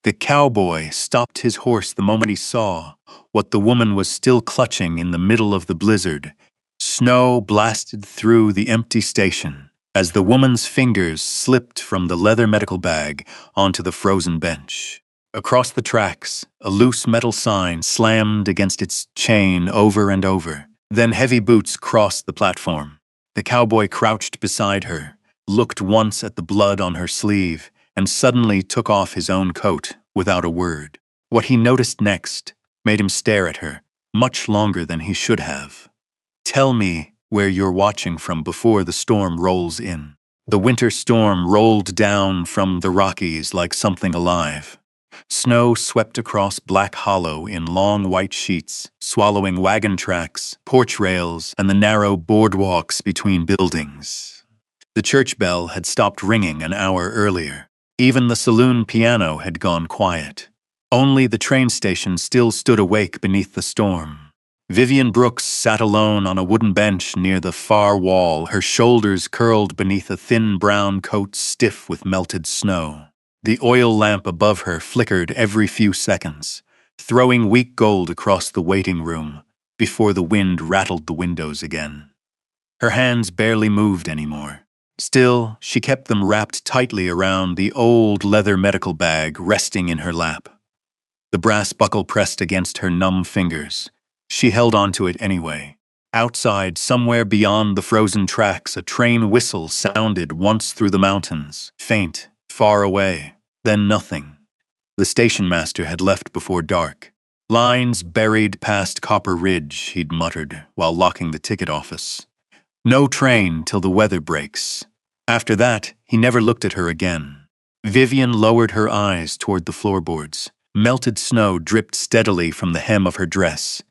The cowboy stopped his horse the moment he saw what the woman was still clutching in the middle of the blizzard. Snow blasted through the empty station as the woman's fingers slipped from the leather medical bag onto the frozen bench. Across the tracks, a loose metal sign slammed against its chain over and over. Then heavy boots crossed the platform. The cowboy crouched beside her, looked once at the blood on her sleeve, and suddenly took off his own coat without a word. What he noticed next made him stare at her much longer than he should have. "Tell me where you're watching from before the storm rolls in." The winter storm rolled down from the Rockies like something alive. Snow swept across Black Hollow in long white sheets, swallowing wagon tracks, porch rails, and the narrow boardwalks between buildings. The church bell had stopped ringing an hour earlier. Even the saloon piano had gone quiet. Only the train station still stood awake beneath the storm. Vivian Brooks sat alone on a wooden bench near the far wall, her shoulders curled beneath a thin brown coat stiff with melted snow. The oil lamp above her flickered every few seconds, throwing weak gold across the waiting room before the wind rattled the windows again. Her hands barely moved anymore. Still, she kept them wrapped tightly around the old leather medical bag resting in her lap. The brass buckle pressed against her numb fingers. She held onto it anyway. Outside, somewhere beyond the frozen tracks, a train whistle sounded once through the mountains, faint, far away, then nothing. The station master had left before dark. "Lines buried past Copper Ridge," he'd muttered while locking the ticket office. "No train till the weather breaks." After that, he never looked at her again. Vivian lowered her eyes toward the floorboards. Melted snow dripped steadily from the hem of her dress.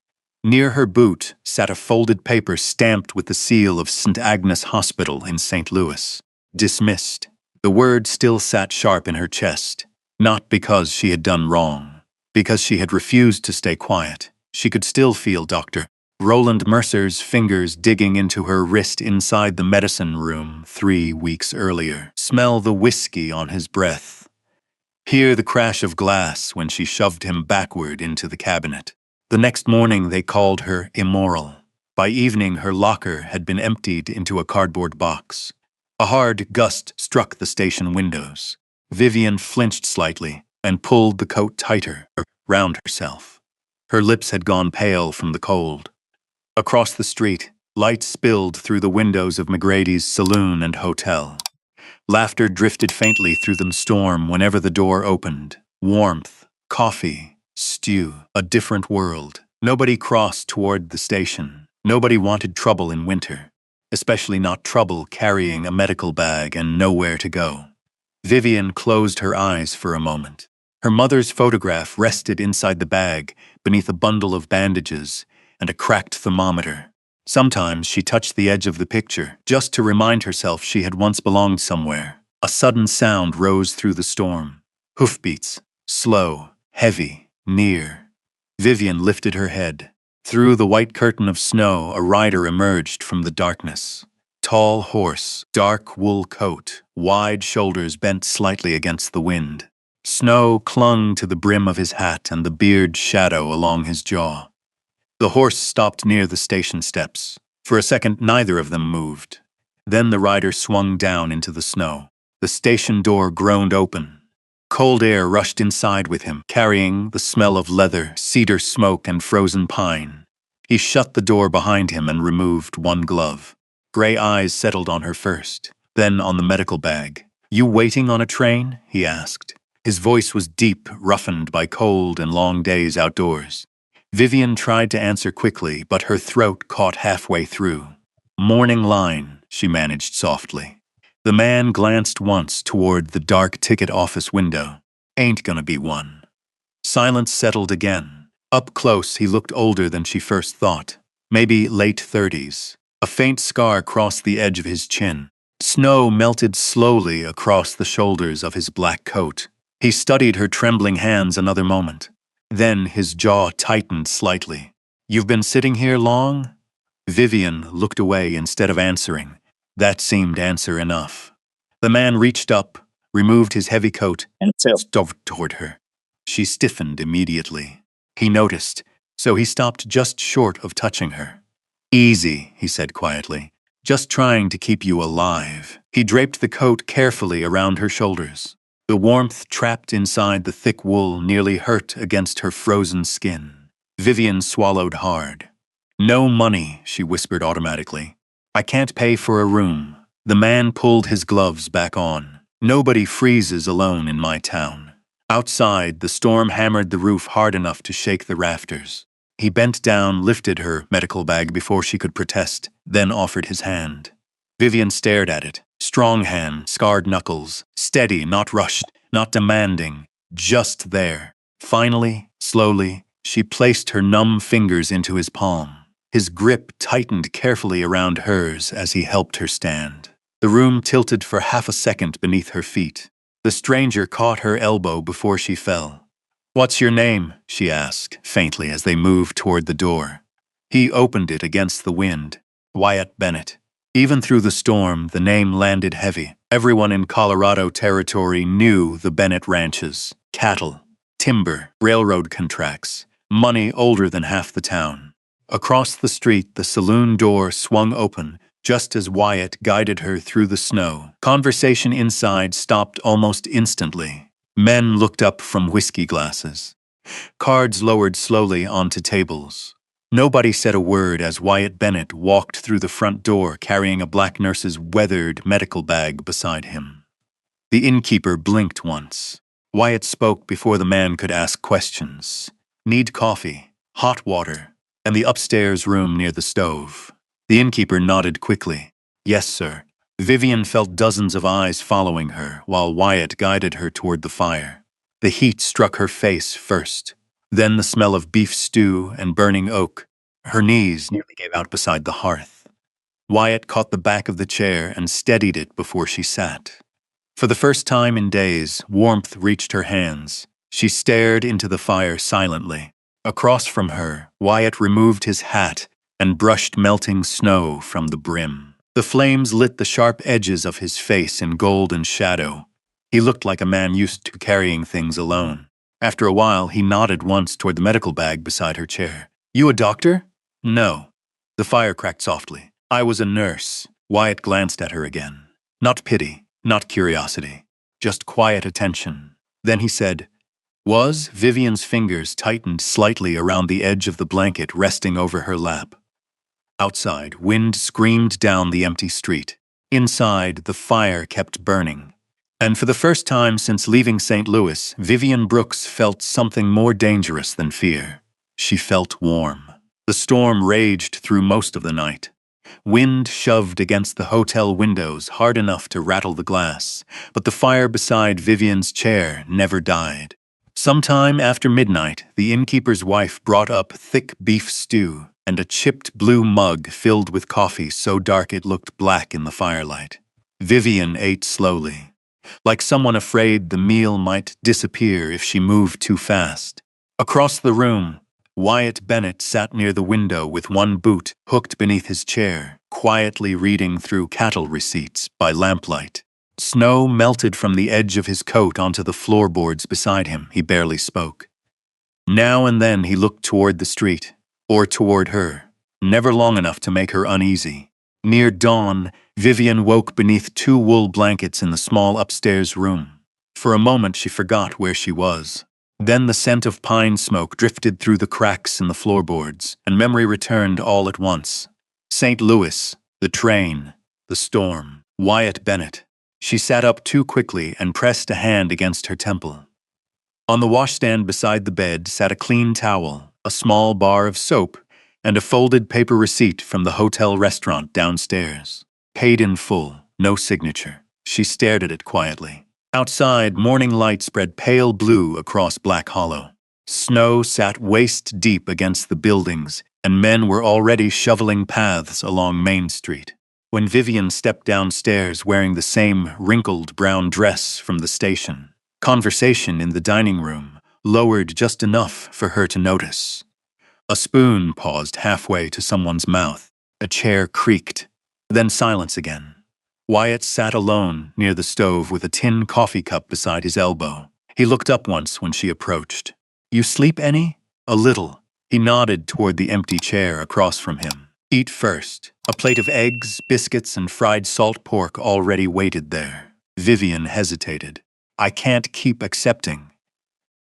Near her boot sat a folded paper stamped with the seal of St. Agnes Hospital in St. Louis. Dismissed. The word still sat sharp in her chest, not because she had done wrong, because she had refused to stay quiet. She could still feel Dr. Roland Mercer's fingers digging into her wrist inside the medicine room 3 weeks earlier. Smell the whiskey on his breath. Hear the crash of glass when she shoved him backward into the cabinet. The next morning they called her immoral. By evening her locker had been emptied into a cardboard box. A hard gust struck the station windows. Vivian flinched slightly and pulled the coat tighter round herself. Her lips had gone pale from the cold. Across the street, light spilled through the windows of McGrady's saloon and hotel. Laughter drifted faintly through the storm whenever the door opened. Warmth, coffee, stew, a different world. Nobody crossed toward the station. Nobody wanted trouble in winter, especially not trouble carrying a medical bag and nowhere to go. Vivian closed her eyes for a moment. Her mother's photograph rested inside the bag beneath a bundle of bandages and a cracked thermometer. Sometimes she touched the edge of the picture, just to remind herself she had once belonged somewhere. A sudden sound rose through the storm. Hoofbeats, slow, heavy, near. Vivian lifted her head. Through the white curtain of snow, a rider emerged from the darkness. Tall horse, dark wool coat, wide shoulders bent slightly against the wind. Snow clung to the brim of his hat and the beard's shadow along his jaw. The horse stopped near the station steps. For a second, neither of them moved. Then the rider swung down into the snow. The station door groaned open. Cold air rushed inside with him, carrying the smell of leather, cedar smoke, and frozen pine. He shut the door behind him and removed one glove. Gray eyes settled on her first, then on the medical bag. "You waiting on a train?" he asked. His voice was deep, roughened by cold and long days outdoors. Vivian tried to answer quickly, but her throat caught halfway through. "Morning line," she managed softly. The man glanced once toward the dark ticket office window. "Ain't gonna be one." Silence settled again. Up close, he looked older than she first thought. Maybe late 30s. A faint scar crossed the edge of his chin. Snow melted slowly across the shoulders of his black coat. He studied her trembling hands another moment. Then his jaw tightened slightly. "You've been sitting here long?" Vivian looked away instead of answering. That seemed answer enough. The man reached up, removed his heavy coat, and stepped toward her. She stiffened immediately. He noticed, so he stopped just short of touching her. "Easy," he said quietly. "Just trying to keep you alive." He draped the coat carefully around her shoulders. The warmth trapped inside the thick wool nearly hurt against her frozen skin. Vivian swallowed hard. "No money," she whispered automatically. "I can't pay for a room." The man pulled his gloves back on. "Nobody freezes alone in my town." Outside, the storm hammered the roof hard enough to shake the rafters. He bent down, lifted her medical bag before she could protest, then offered his hand. Vivian stared at it. Strong hand, scarred knuckles, steady, not rushed, not demanding, just there. Finally, slowly, she placed her numb fingers into his palm. His grip tightened carefully around hers as he helped her stand. The room tilted for half a second beneath her feet. The stranger caught her elbow before she fell. "What's your name?" she asked, faintly, as they moved toward the door. He opened it against the wind. "Wyatt Bennett." Even through the storm, the name landed heavy. Everyone in Colorado territory knew the Bennett ranches. Cattle, timber, railroad contracts, money older than half the town. Across the street, the saloon door swung open, just as Wyatt guided her through the snow. Conversation inside stopped almost instantly. Men looked up from whiskey glasses. Cards lowered slowly onto tables. Nobody said a word as Wyatt Bennett walked through the front door carrying a black nurse's weathered medical bag beside him. The innkeeper blinked once. Wyatt spoke before the man could ask questions. "Need coffee, hot water, and the upstairs room near the stove." The innkeeper nodded quickly. "Yes, sir." Vivian felt dozens of eyes following her while Wyatt guided her toward the fire. The heat struck her face first. Then the smell of beef stew and burning oak. Her knees nearly gave out beside the hearth. Wyatt caught the back of the chair and steadied it before she sat. For the first time in days, warmth reached her hands. She stared into the fire silently. Across from her, Wyatt removed his hat and brushed melting snow from the brim. The flames lit the sharp edges of his face in golden shadow. He looked like a man used to carrying things alone. After a while, he nodded once toward the medical bag beside her chair. "You a doctor?" "No." The fire cracked softly. "I was a nurse." Wyatt glanced at her again. Not pity, not curiosity, just quiet attention. Then he said, "Was?" Vivian's fingers tightened slightly around the edge of the blanket resting over her lap. Outside, wind screamed down the empty street. Inside, the fire kept burning. And for the first time since leaving St. Louis, Vivian Brooks felt something more dangerous than fear. She felt warm. The storm raged through most of the night. Wind shoved against the hotel windows hard enough to rattle the glass, but the fire beside Vivian's chair never died. Sometime after midnight, the innkeeper's wife brought up thick beef stew and a chipped blue mug filled with coffee so dark it looked black in the firelight. Vivian ate slowly, like someone afraid the meal might disappear if she moved too fast. Across the room, Wyatt Bennett sat near the window with one boot hooked beneath his chair, quietly reading through cattle receipts by lamplight. Snow melted from the edge of his coat onto the floorboards beside him. He barely spoke. Now and then he looked toward the street, or toward her, never long enough to make her uneasy. Near dawn, Vivian woke beneath 2 wool blankets in the small upstairs room. For a moment she forgot where she was. Then the scent of pine smoke drifted through the cracks in the floorboards, and memory returned all at once. St. Louis, the train, the storm, Wyatt Bennett. She sat up too quickly and pressed a hand against her temple. On the washstand beside the bed sat a clean towel, a small bar of soap, and a folded paper receipt from the hotel restaurant downstairs. Paid in full, no signature. She stared at it quietly. Outside, morning light spread pale blue across Black Hollow. Snow sat waist-deep against the buildings, and men were already shoveling paths along Main Street. When Vivian stepped downstairs wearing the same wrinkled brown dress from the station, conversation in the dining room lowered just enough for her to notice. A spoon paused halfway to someone's mouth. A chair creaked. Then silence again. Wyatt sat alone near the stove with a tin coffee cup beside his elbow. He looked up once when she approached. You sleep any? A little. He nodded toward the empty chair across from him. Eat first. A plate of eggs, biscuits, and fried salt pork already waited there. Vivian hesitated. I can't keep accepting.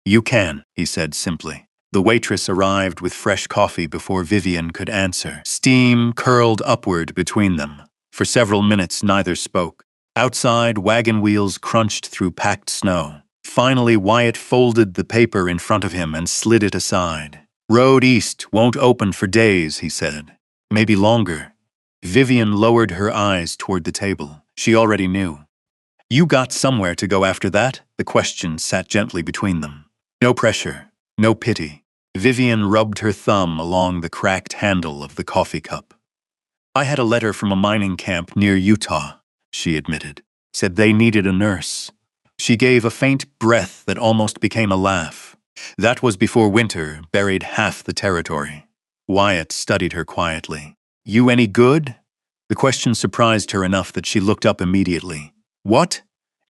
You can, he said simply. The waitress arrived with fresh coffee before Vivian could answer. Steam curled upward between them. For several minutes, neither spoke. Outside, wagon wheels crunched through packed snow. Finally, Wyatt folded the paper in front of him and slid it aside. Road east won't open for days, he said. Maybe longer. Vivian lowered her eyes toward the table. She already knew. You got somewhere to go after that? The question sat gently between them. No pressure, no pity. Vivian rubbed her thumb along the cracked handle of the coffee cup. I had a letter from a mining camp near Utah, she admitted. Said they needed a nurse. She gave a faint breath that almost became a laugh. That was before winter buried half the territory. Wyatt studied her quietly. You any good? The question surprised her enough that she looked up immediately. What?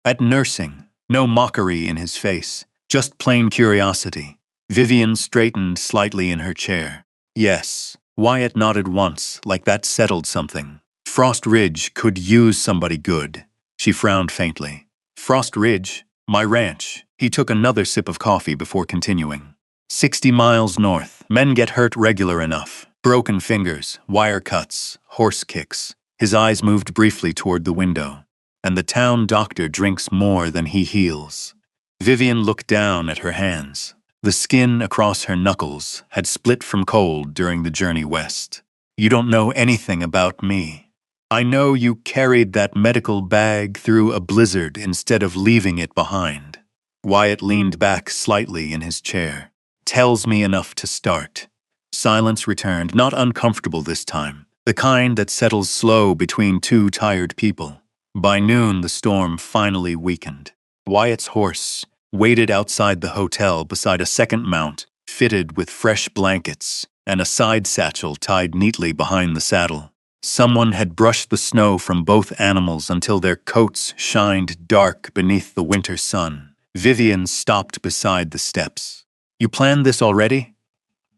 At nursing. No mockery in his face, just plain curiosity. Vivian straightened slightly in her chair. Yes. Wyatt nodded once, like that settled something. Frost Ridge could use somebody good. She frowned faintly. Frost Ridge? My ranch. He took another sip of coffee before continuing. 60 miles north. Men get hurt regular enough. Broken fingers, wire cuts, horse kicks. His eyes moved briefly toward the window. And the town doctor drinks more than he heals. Vivian looked down at her hands. The skin across her knuckles had split from cold during the journey west. You don't know anything about me. I know you carried that medical bag through a blizzard instead of leaving it behind. Wyatt leaned back slightly in his chair. Tells me enough to start. Silence returned, not uncomfortable this time, the kind that settles slow between two tired people. By noon, the storm finally weakened. Wyatt's horse waited outside the hotel beside a second mount, fitted with fresh blankets and a side satchel tied neatly behind the saddle. Someone had brushed the snow from both animals until their coats shined dark beneath the winter sun. Vivian stopped beside the steps. You planned this already?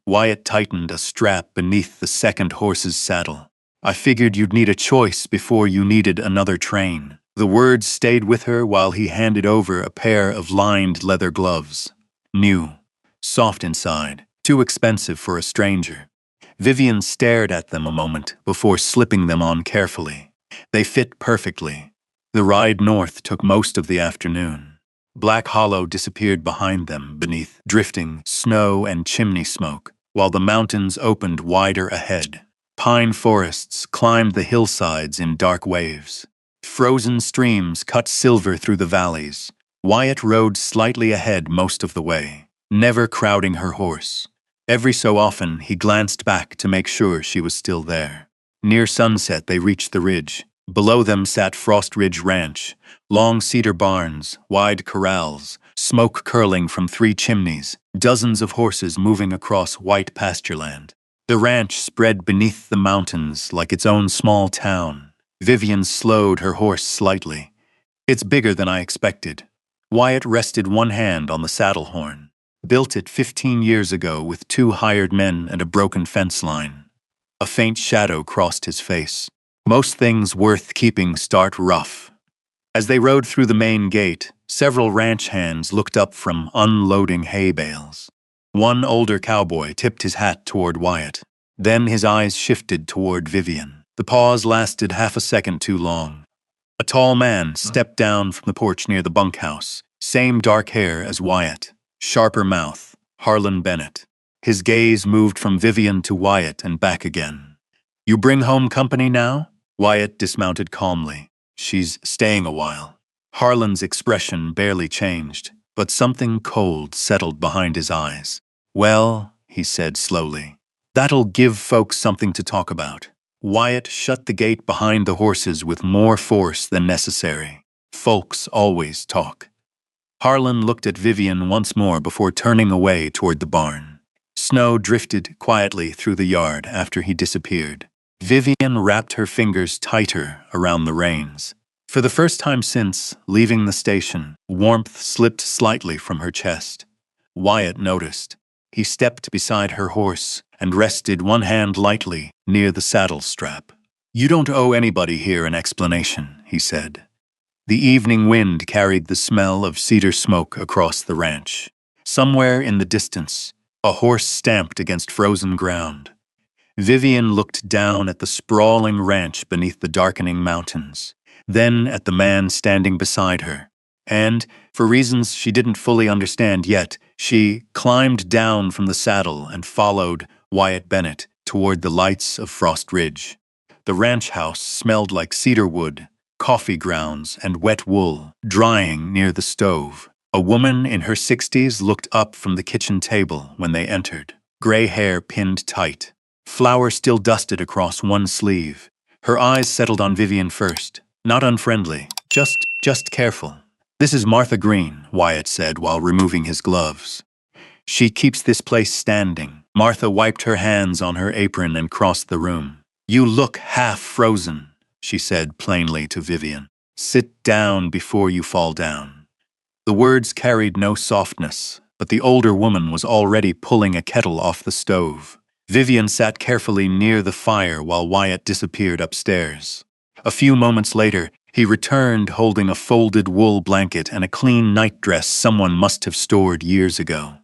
Wyatt tightened a strap beneath the second horse's saddle. I figured you'd need a choice before you needed another train. The words stayed with her while he handed over a pair of lined leather gloves. New, soft inside, too expensive for a stranger. Vivian stared at them a moment before slipping them on carefully. They fit perfectly. The ride north took most of the afternoon. Black Hollow disappeared behind them beneath drifting snow and chimney smoke, while the mountains opened wider ahead. Pine forests climbed the hillsides in dark waves. Frozen streams cut silver through the valleys. Wyatt rode slightly ahead most of the way, never crowding her horse. Every so often, he glanced back to make sure she was still there. Near sunset, they reached the ridge. Below them sat Frost Ridge Ranch, long cedar barns, wide corrals, smoke curling from 3 chimneys, dozens of horses moving across white pastureland. The ranch spread beneath the mountains like its own small town. Vivian slowed her horse slightly. It's bigger than I expected. Wyatt rested one hand on the saddle horn. Built it 15 years ago with 2 hired men and a broken fence line. A faint shadow crossed his face. Most things worth keeping start rough. As they rode through the main gate, several ranch hands looked up from unloading hay bales. One older cowboy tipped his hat toward Wyatt. Then his eyes shifted toward Vivian. The pause lasted half a second too long. A tall man stepped down from the porch near the bunkhouse. Same dark hair as Wyatt. Sharper mouth. Harlan Bennett. His gaze moved from Vivian to Wyatt and back again. You bring home company now? Wyatt dismounted calmly. She's staying a while. Harlan's expression barely changed, but something cold settled behind his eyes. Well, he said slowly, that'll give folks something to talk about. Wyatt shut the gate behind the horses with more force than necessary. Folks always talk. Harlan looked at Vivian once more before turning away toward the barn. Snow drifted quietly through the yard after he disappeared. Vivian wrapped her fingers tighter around the reins. For the first time since leaving the station, warmth slipped slightly from her chest. Wyatt noticed. He stepped beside her horse and rested one hand lightly near the saddle strap. "You don't owe anybody here an explanation," he said. The evening wind carried the smell of cedar smoke across the ranch. Somewhere in the distance, a horse stamped against frozen ground. Vivian looked down at the sprawling ranch beneath the darkening mountains, then at the man standing beside her. And, for reasons she didn't fully understand yet, she climbed down from the saddle and followed Wyatt Bennett toward the lights of Frost Ridge. The ranch house smelled like cedar wood, coffee grounds, and wet wool, drying near the stove. A woman in her 60s looked up from the kitchen table when they entered, gray hair pinned tight. Flour still dusted across one sleeve. Her eyes settled on Vivian first. Not unfriendly, just careful. "This is Martha Green," Wyatt said while removing his gloves. "She keeps this place standing." Martha wiped her hands on her apron and crossed the room. "You look half frozen," she said plainly to Vivian. "Sit down before you fall down." The words carried no softness, but the older woman was already pulling a kettle off the stove. Vivian sat carefully near the fire while Wyatt disappeared upstairs. A few moments later, he returned holding a folded wool blanket and a clean nightdress someone must have stored years ago.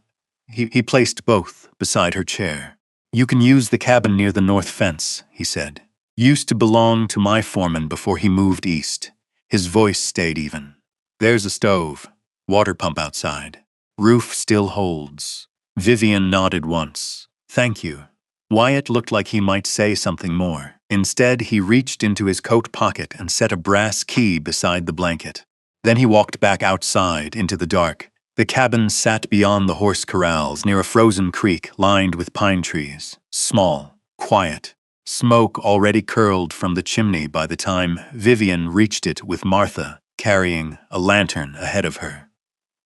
He placed both beside her chair. "You can use the cabin near the north fence," he said. "Used to belong to my foreman before he moved east." His voice stayed even. "There's a stove. Water pump outside. Roof still holds." Vivian nodded once. "Thank you." Wyatt looked like he might say something more. Instead, he reached into his coat pocket and set a brass key beside the blanket. Then he walked back outside into the dark. The cabin sat beyond the horse corrals near a frozen creek lined with pine trees. Small, quiet. Smoke already curled from the chimney by the time Vivian reached it with Martha carrying a lantern ahead of her.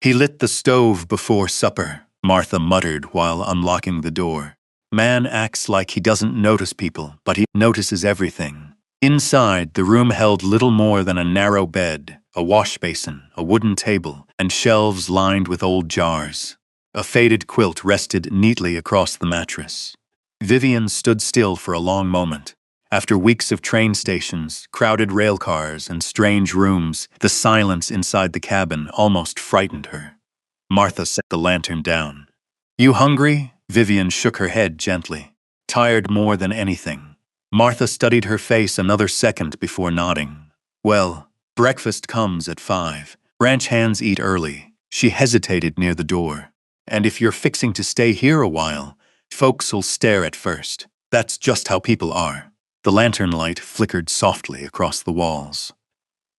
"He lit the stove before supper," Martha muttered while unlocking the door. "Man acts like he doesn't notice people, but he notices everything." Inside, the room held little more than a narrow bed, a wash basin, a wooden table, and shelves lined with old jars. A faded quilt rested neatly across the mattress. Vivian stood still for a long moment. After weeks of train stations, crowded rail cars, and strange rooms, the silence inside the cabin almost frightened her. Martha set the lantern down. "You hungry?" Vivian shook her head gently. "Tired more than anything." Martha studied her face another second before nodding. "Well, breakfast comes at 5. Ranch hands eat early." She hesitated near the door. "And if you're fixing to stay here a while, folks'll stare at first. That's just how people are." The lantern light flickered softly across the walls.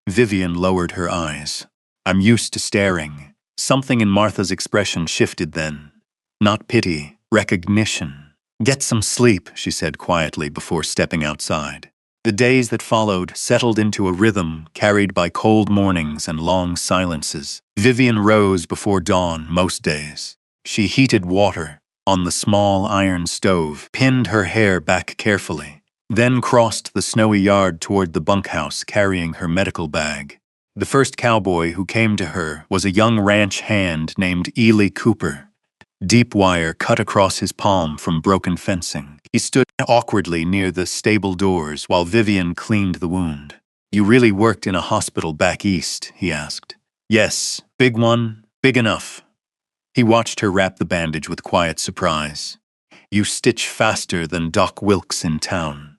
Vivian lowered her eyes. "I'm used to staring." Something in Martha's expression shifted then. Not pity, recognition. "Get some sleep," she said quietly before stepping outside. The days that followed settled into a rhythm carried by cold mornings and long silences. Vivian rose before dawn most days. She heated water on the small iron stove, pinned her hair back carefully, then crossed the snowy yard toward the bunkhouse carrying her medical bag. The first cowboy who came to her was a young ranch hand named Ely Cooper. Deep wire cut across his palm from broken fencing. He stood awkwardly near the stable doors while Vivian cleaned the wound. "You really worked in a hospital back east?" he asked. "Yes, big one, big enough." He watched her wrap the bandage with quiet surprise. "You stitch faster than Doc Wilkes in town."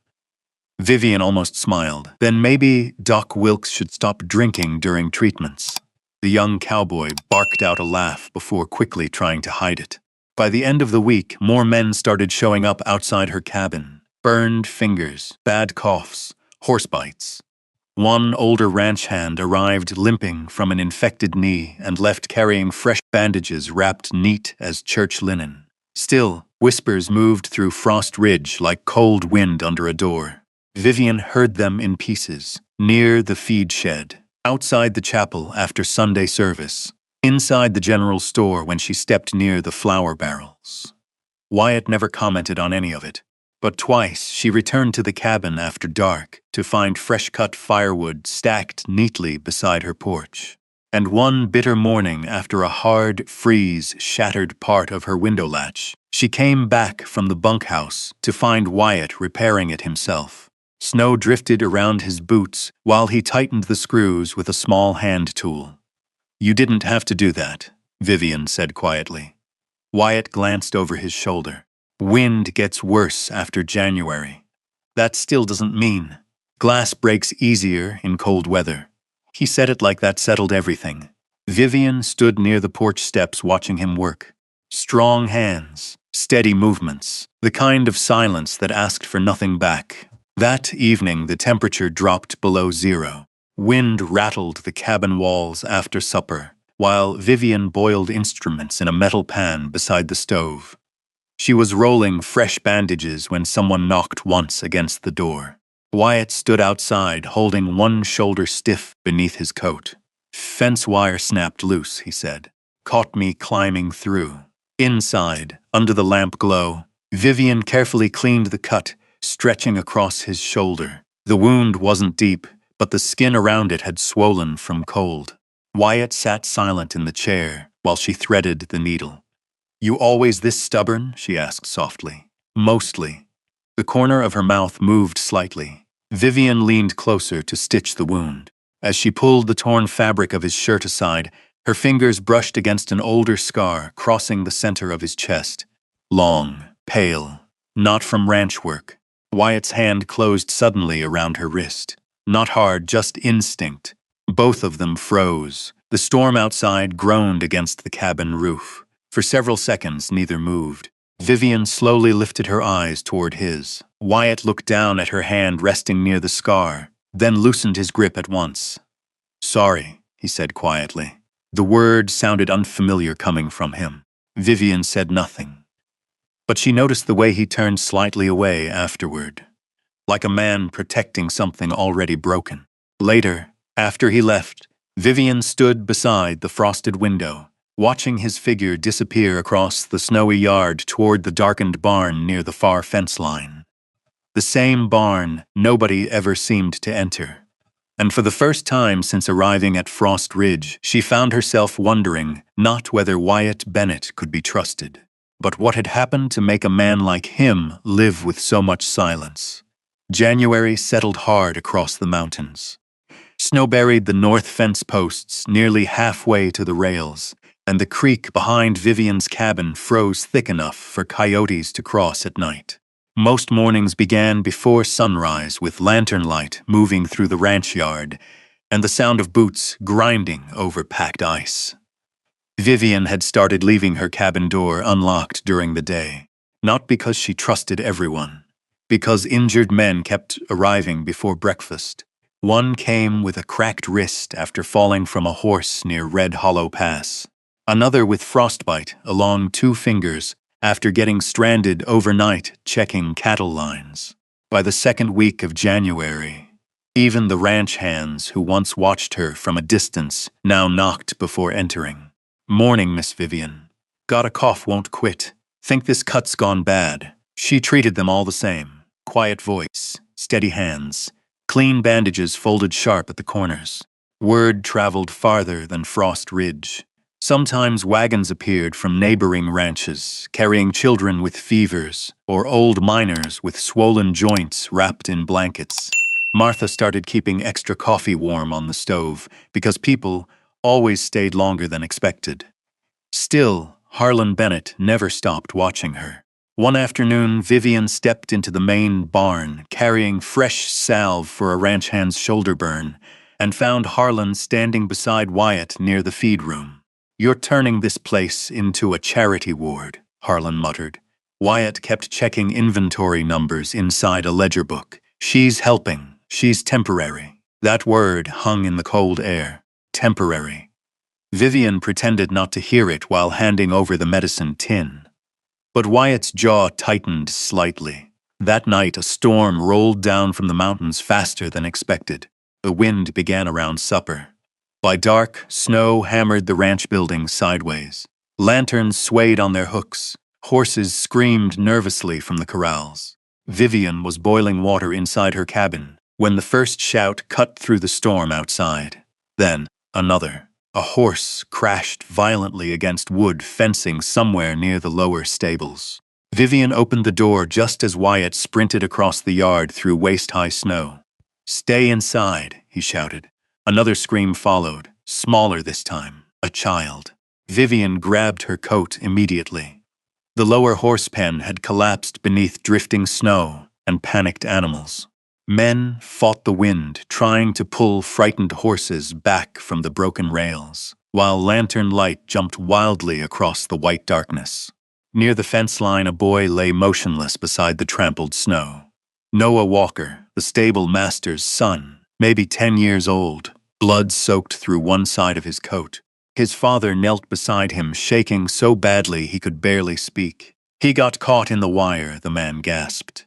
Vivian almost smiled. Then maybe Doc Wilkes should stop drinking during treatments. The young cowboy barked out a laugh before quickly trying to hide it. By the end of the week, more men started showing up outside her cabin. Burned fingers, bad coughs, horse bites. One older ranch hand arrived limping from an infected knee and left carrying fresh bandages wrapped neat as church linen. Still, whispers moved through Frost Ridge like cold wind under a door. Vivian heard them in pieces, near the feed shed, outside the chapel after Sunday service, inside the general store when she stepped near the flour barrels. Wyatt never commented on any of it. But twice she returned to the cabin after dark to find fresh-cut firewood stacked neatly beside her porch. And one bitter morning, after a hard freeze shattered part of her window latch, she came back from the bunkhouse to find Wyatt repairing it himself. Snow drifted around his boots while he tightened the screws with a small hand tool. "You didn't have to do that," Vivian said quietly. Wyatt glanced over his shoulder. "Wind gets worse after January. That still doesn't mean glass breaks easier in cold weather." He said it like that settled everything. Vivian stood near the porch steps watching him work. Strong hands, steady movements, the kind of silence that asked for nothing back. That evening the temperature dropped below 0. Wind rattled the cabin walls after supper, while Vivian boiled instruments in a metal pan beside the stove. She was rolling fresh bandages when someone knocked once against the door. Wyatt stood outside, holding one shoulder stiff beneath his coat. "Fence wire snapped loose," he said. "Caught me climbing through." Inside, under the lamp glow, Vivian carefully cleaned the cut, stretching across his shoulder. The wound wasn't deep, but the skin around it had swollen from cold. Wyatt sat silent in the chair while she threaded the needle. "You always this stubborn?" she asked softly. "Mostly." The corner of her mouth moved slightly. Vivian leaned closer to stitch the wound. As she pulled the torn fabric of his shirt aside, her fingers brushed against an older scar crossing the center of his chest. Long, pale, not from ranch work. Wyatt's hand closed suddenly around her wrist. Not hard, just instinct. Both of them froze. The storm outside groaned against the cabin roof. For several seconds, neither moved. Vivian slowly lifted her eyes toward his. Wyatt looked down at her hand resting near the scar, then loosened his grip at once. "Sorry," he said quietly. The word sounded unfamiliar coming from him. Vivian said nothing. But she noticed the way he turned slightly away afterward, like a man protecting something already broken. Later, after he left, Vivian stood beside the frosted window, watching his figure disappear across the snowy yard toward the darkened barn near the far fence line. The same barn nobody ever seemed to enter. And for the first time since arriving at Frost Ridge, she found herself wondering not whether Wyatt Bennett could be trusted, but what had happened to make a man like him live with so much silence. January settled hard across the mountains. Snow buried the north fence posts nearly halfway to the rails, and the creek behind Vivian's cabin froze thick enough for coyotes to cross at night. Most mornings began before sunrise with lantern light moving through the ranch yard and the sound of boots grinding over packed ice. Vivian had started leaving her cabin door unlocked during the day, not because she trusted everyone, because injured men kept arriving before breakfast. One came with a cracked wrist after falling from a horse near Red Hollow Pass. Another with frostbite along 2 fingers after getting stranded overnight checking cattle lines. By the second week of January, even the ranch hands who once watched her from a distance now knocked before entering. "Morning, Miss Vivian. Got a cough, won't quit. Think this cut's gone bad." She treated them all the same. Quiet voice, steady hands, clean bandages folded sharp at the corners. Word traveled farther than Frost Ridge. Sometimes wagons appeared from neighboring ranches, carrying children with fevers, or old miners with swollen joints wrapped in blankets. Martha started keeping extra coffee warm on the stove, because people always stayed longer than expected. Still, Harlan Bennett never stopped watching her. One afternoon, Vivian stepped into the main barn, carrying fresh salve for a ranch hand's shoulder burn, and found Harlan standing beside Wyatt near the feed room. "You're turning this place into a charity ward," Harlan muttered. Wyatt kept checking inventory numbers inside a ledger book. "She's helping. She's temporary." That word hung in the cold air. Temporary. Vivian pretended not to hear it while handing over the medicine tin. But Wyatt's jaw tightened slightly. That night, a storm rolled down from the mountains faster than expected. The wind began around supper. By dark, snow hammered the ranch building sideways. Lanterns swayed on their hooks. Horses screamed nervously from the corrals. Vivian was boiling water inside her cabin when the first shout cut through the storm outside. Then, another. A horse crashed violently against wood fencing somewhere near the lower stables. Vivian opened the door just as Wyatt sprinted across the yard through waist-high snow. "Stay inside," he shouted. Another scream followed, smaller this time, a child. Vivian grabbed her coat immediately. The lower horse pen had collapsed beneath drifting snow and panicked animals. Men fought the wind, trying to pull frightened horses back from the broken rails, while lantern light jumped wildly across the white darkness. Near the fence line, a boy lay motionless beside the trampled snow. Noah Walker, the stable master's son, maybe 10 years old, blood soaked through one side of his coat. His father knelt beside him, shaking so badly he could barely speak. "He got caught in the wire," the man gasped.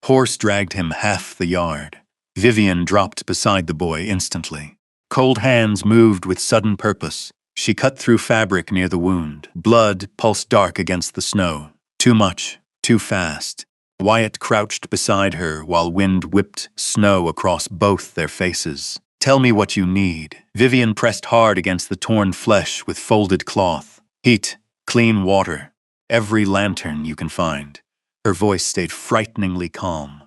Horse dragged him half the yard. Vivian dropped beside the boy instantly. Cold hands moved with sudden purpose. She cut through fabric near the wound. Blood pulsed dark against the snow. Too much, too fast. Wyatt crouched beside her while wind whipped snow across both their faces. "Tell me what you need." Vivian pressed hard against the torn flesh with folded cloth. "Heat, clean water, every lantern you can find." Her voice stayed frighteningly calm.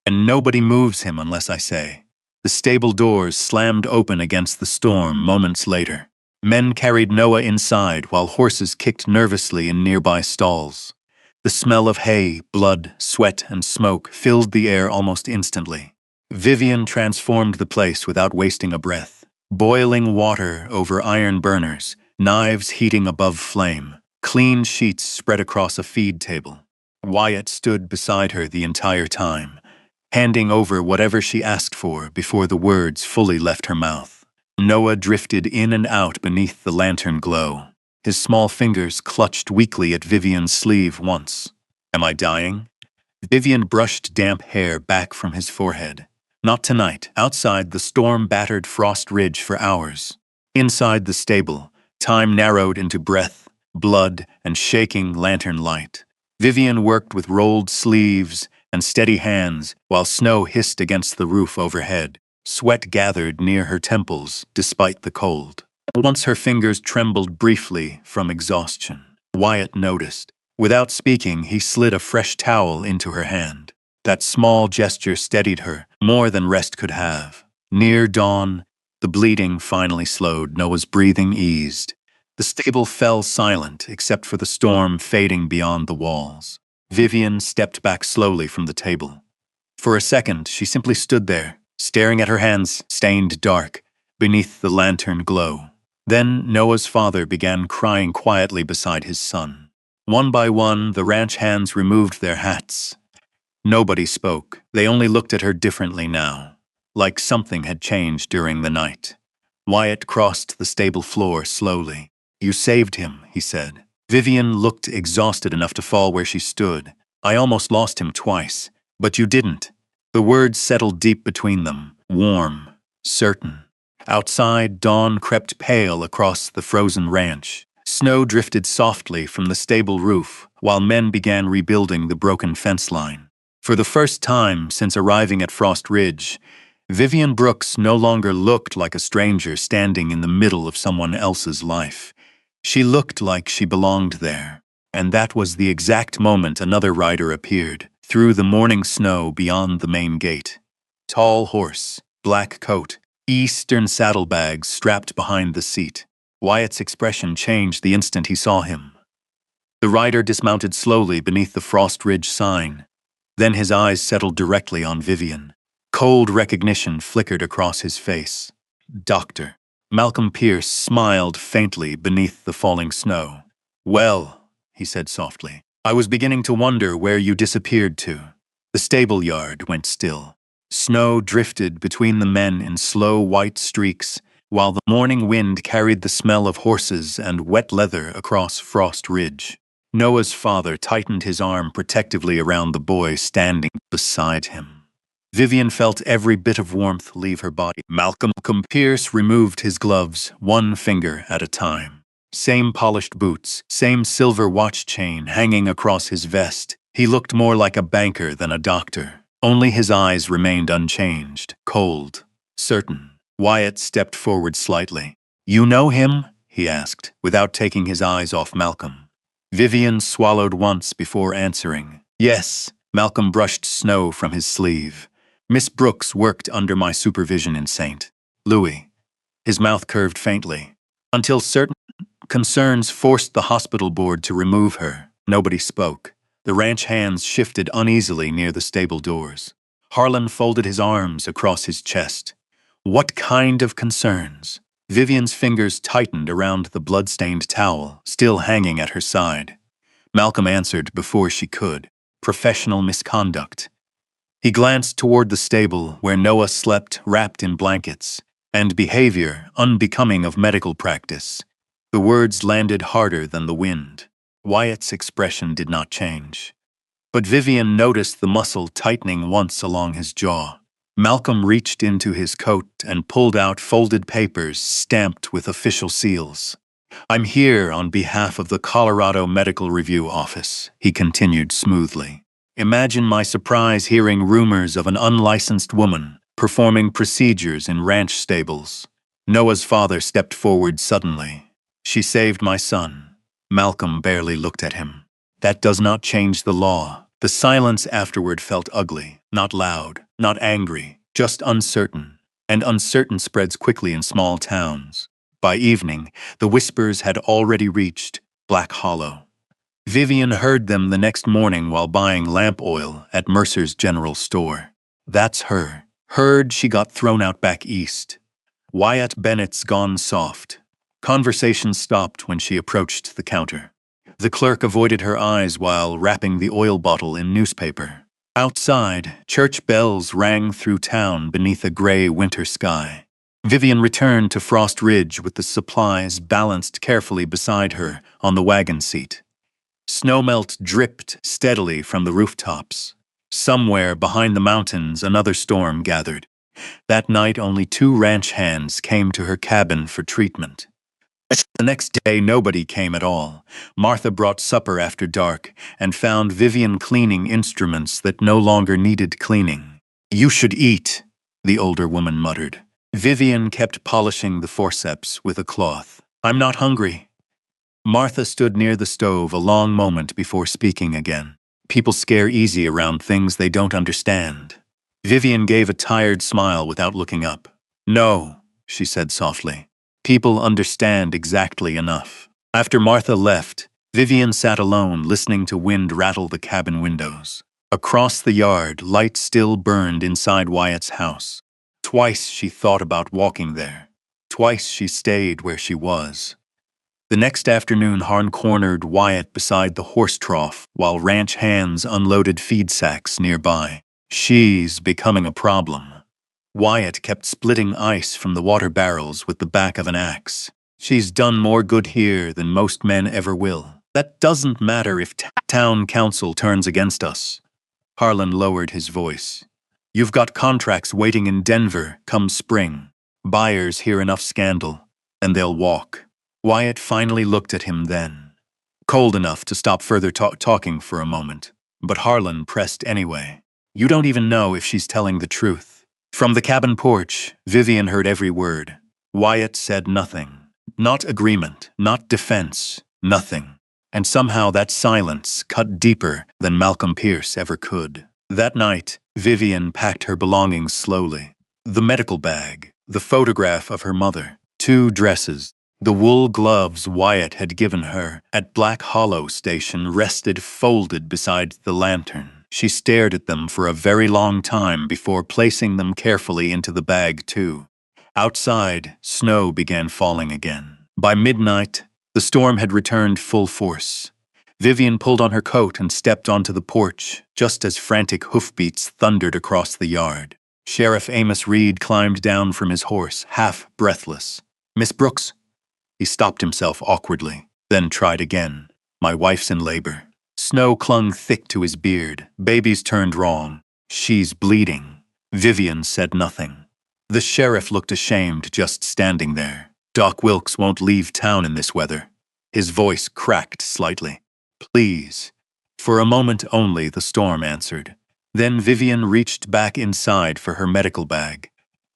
"And nobody moves him unless I say." The stable doors slammed open against the storm moments later. Men carried Noah inside while horses kicked nervously in nearby stalls. The smell of hay, blood, sweat, and smoke filled the air almost instantly. Vivian transformed the place without wasting a breath. Boiling water over iron burners, knives heating above flame, clean sheets spread across a feed table. Wyatt stood beside her the entire time, handing over whatever she asked for before the words fully left her mouth. Noah drifted in and out beneath the lantern glow. His small fingers clutched weakly at Vivian's sleeve once. "Am I dying?" Vivian brushed damp hair back from his forehead. "Not tonight." Outside, the storm battered Frost Ridge for hours. Inside the stable, time narrowed into breath, blood, and shaking lantern light. Vivian worked with rolled sleeves and steady hands while snow hissed against the roof overhead. Sweat gathered near her temples despite the cold. Once her fingers trembled briefly from exhaustion. Wyatt noticed. Without speaking, he slid a fresh towel into her hand. That small gesture steadied her, more than rest could have. Near dawn, the bleeding finally slowed. Noah's breathing eased. The stable fell silent, except for the storm fading beyond the walls. Vivian stepped back slowly from the table. For a second, she simply stood there, staring at her hands, stained dark, beneath the lantern glow. Then Noah's father began crying quietly beside his son. One by one, the ranch hands removed their hats. Nobody spoke. They only looked at her differently now, like something had changed during the night. Wyatt crossed the stable floor slowly. "You saved him," he said. Vivian looked exhausted enough to fall where she stood. "I almost lost him twice, but you didn't." The words settled deep between them, warm, certain. Outside, dawn crept pale across the frozen ranch. Snow drifted softly from the stable roof while men began rebuilding the broken fence line. For the first time since arriving at Frost Ridge, Vivian Brooks no longer looked like a stranger standing in the middle of someone else's life. She looked like she belonged there. And that was the exact moment another rider appeared, through the morning snow beyond the main gate. Tall horse, black coat, Eastern saddlebags strapped behind the seat. Wyatt's expression changed the instant he saw him. The rider dismounted slowly beneath the Frost Ridge sign. Then his eyes settled directly on Vivian. Cold recognition flickered across his face. "Doctor." Malcolm Pierce smiled faintly beneath the falling snow. "Well," he said softly, "I was beginning to wonder where you disappeared to." The stable yard went still. Snow drifted between the men in slow white streaks, while the morning wind carried the smell of horses and wet leather across Frost Ridge. Noah's father tightened his arm protectively around the boy standing beside him. Vivian felt every bit of warmth leave her body. Malcolm Pierce removed his gloves, one finger at a time. Same polished boots, same silver watch chain hanging across his vest. He looked more like a banker than a doctor. Only his eyes remained unchanged, cold, certain. Wyatt stepped forward slightly. "You know him?" he asked, without taking his eyes off Malcolm. Vivian swallowed once before answering. "Yes." Malcolm brushed snow from his sleeve. "Miss Brooks worked under my supervision in St. Louis." His mouth curved faintly. "Until certain concerns forced the hospital board to remove her." Nobody spoke. The ranch hands shifted uneasily near the stable doors. Harlan folded his arms across his chest. "What kind of concerns?" Vivian's fingers tightened around the blood-stained towel, still hanging at her side. Malcolm answered before she could. "Professional misconduct." He glanced toward the stable where Noah slept wrapped in blankets, and behavior unbecoming of medical practice. The words landed harder than the wind. Wyatt's expression did not change. But Vivian noticed the muscle tightening once along his jaw. Malcolm reached into his coat and pulled out folded papers stamped with official seals. "I'm here on behalf of the Colorado Medical Review Office," he continued smoothly. "Imagine my surprise hearing rumors of an unlicensed woman performing procedures in ranch stables." Noah's father stepped forward suddenly. "She saved my son." Malcolm barely looked at him. "That does not change the law." The silence afterward felt ugly, not loud, not angry, just uncertain. And uncertain spreads quickly in small towns. By evening, the whispers had already reached Black Hollow. Vivian heard them the next morning while buying lamp oil at Mercer's general store. "That's her. Heard she got thrown out back east." Wyatt Bennett's gone soft. Conversation stopped when she approached the counter. The clerk avoided her eyes while wrapping the oil bottle in newspaper. Outside, church bells rang through town beneath a gray winter sky. Vivian returned to Frost Ridge with the supplies balanced carefully beside her on the wagon seat. Snowmelt dripped steadily from the rooftops. Somewhere behind the mountains, another storm gathered. That night, only 2 ranch hands came to her cabin for treatment. The next day, nobody came at all. Martha brought supper after dark and found Vivian cleaning instruments that no longer needed cleaning. "You should eat," the older woman muttered. Vivian kept polishing the forceps with a cloth. "I'm not hungry." Martha stood near the stove a long moment before speaking again. "People scare easy around things they don't understand." Vivian gave a tired smile without looking up. "No," she said softly. "People understand exactly enough." After Martha left, Vivian sat alone listening to wind rattle the cabin windows. Across the yard, light still burned inside Wyatt's house. Twice she thought about walking there. Twice she stayed where she was. The next afternoon, Harn cornered Wyatt beside the horse trough while ranch hands unloaded feed sacks nearby. "She's becoming a problem." Wyatt kept splitting ice from the water barrels with the back of an axe. "She's done more good here than most men ever will. That doesn't matter if town council turns against us." Harlan lowered his voice. "You've got contracts waiting in Denver come spring. Buyers hear enough scandal, and they'll walk." Wyatt finally looked at him then. Cold enough to stop further talking for a moment. But Harlan pressed anyway. "You don't even know if she's telling the truth." From the cabin porch, Vivian heard every word. Wyatt said nothing. Not agreement, not defense, nothing. And somehow that silence cut deeper than Malcolm Pierce ever could. That night, Vivian packed her belongings slowly. The medical bag, the photograph of her mother, 2 dresses, the wool gloves Wyatt had given her at Black Hollow Station rested folded beside the lantern. She stared at them for a very long time before placing them carefully into the bag, too. Outside, snow began falling again. By midnight, the storm had returned full force. Vivian pulled on her coat and stepped onto the porch, just as frantic hoofbeats thundered across the yard. Sheriff Amos Reed climbed down from his horse, half breathless. "Miss Brooks?" He stopped himself awkwardly, then tried again. "My wife's in labor." Snow clung thick to his beard. "Baby's turned wrong. She's bleeding." Vivian said nothing. The sheriff looked ashamed just standing there. "Doc Wilkes won't leave town in this weather." His voice cracked slightly. "Please, For a moment only, the storm answered. Then Vivian reached back inside for her medical bag.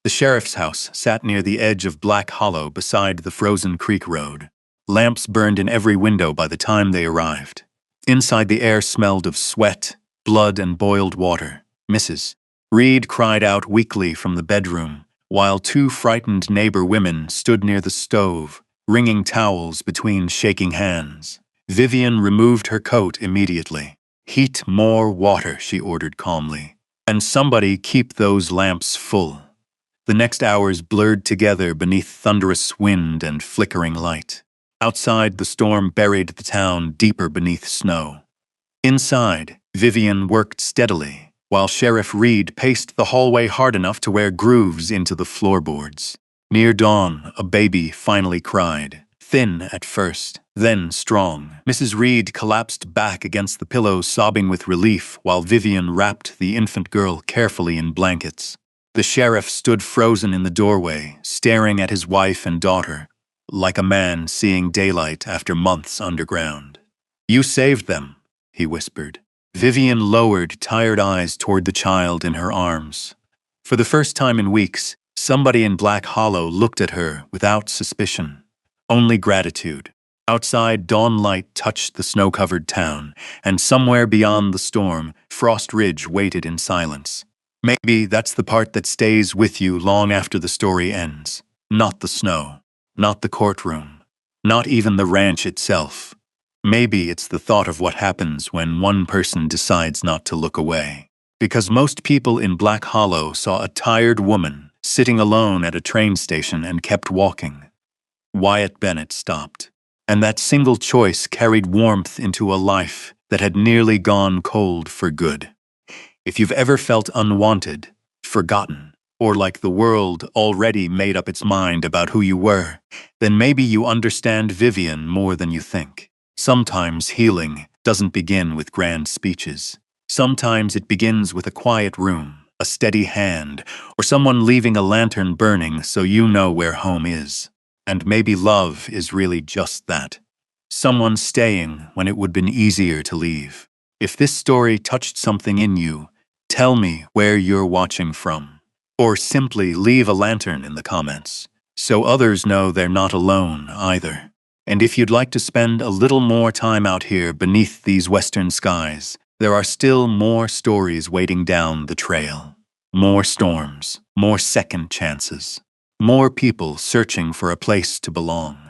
The sheriff's house sat near the edge of Black Hollow beside the frozen creek road. Lamps burned in every window by the time they arrived. Inside, the air smelled of sweat, blood, and boiled water. Mrs. Reed cried out weakly from the bedroom, while two frightened neighbor women stood near the stove, wringing towels between shaking hands. Vivian removed her coat immediately. "Heat more water," she ordered calmly. "And somebody keep those lamps full." The next hours blurred together beneath thunderous wind and flickering light. Outside, the storm buried the town deeper beneath snow. Inside, Vivian worked steadily, while Sheriff Reed paced the hallway hard enough to wear grooves into the floorboards. Near dawn, a baby finally cried. Thin at first, then strong. Mrs. Reed collapsed back against the pillow, sobbing with relief, while Vivian wrapped the infant girl carefully in blankets. The sheriff stood frozen in the doorway, staring at his wife and daughter, like a man seeing daylight after months underground. "You saved them," he whispered. Vivian lowered tired eyes toward the child in her arms. For the first time in weeks, somebody in Black Hollow looked at her without suspicion. Only gratitude. Outside, dawn light touched the snow-covered town, and somewhere beyond the storm, Frost Ridge waited in silence. Maybe that's the part that stays with you long after the story ends. Not the snow, not the courtroom, not even the ranch itself. Maybe it's the thought of what happens when one person decides not to look away. Because most people in Black Hollow saw a tired woman sitting alone at a train station and kept walking. Wyatt Bennett stopped, and that single choice carried warmth into a life that had nearly gone cold for good. If you've ever felt unwanted, forgotten, or like the world already made up its mind about who you were, then maybe you understand Vivian more than you think. Sometimes healing doesn't begin with grand speeches. Sometimes it begins with a quiet room, a steady hand, or someone leaving a lantern burning so you know where home is. And maybe love is really just that. Someone staying when it would have been easier to leave. If this story touched something in you, tell me where you're watching from. Or simply leave a lantern in the comments, so others know they're not alone either. And if you'd like to spend a little more time out here beneath these western skies, there are still more stories waiting down the trail. More storms, more second chances. More people searching for a place to belong.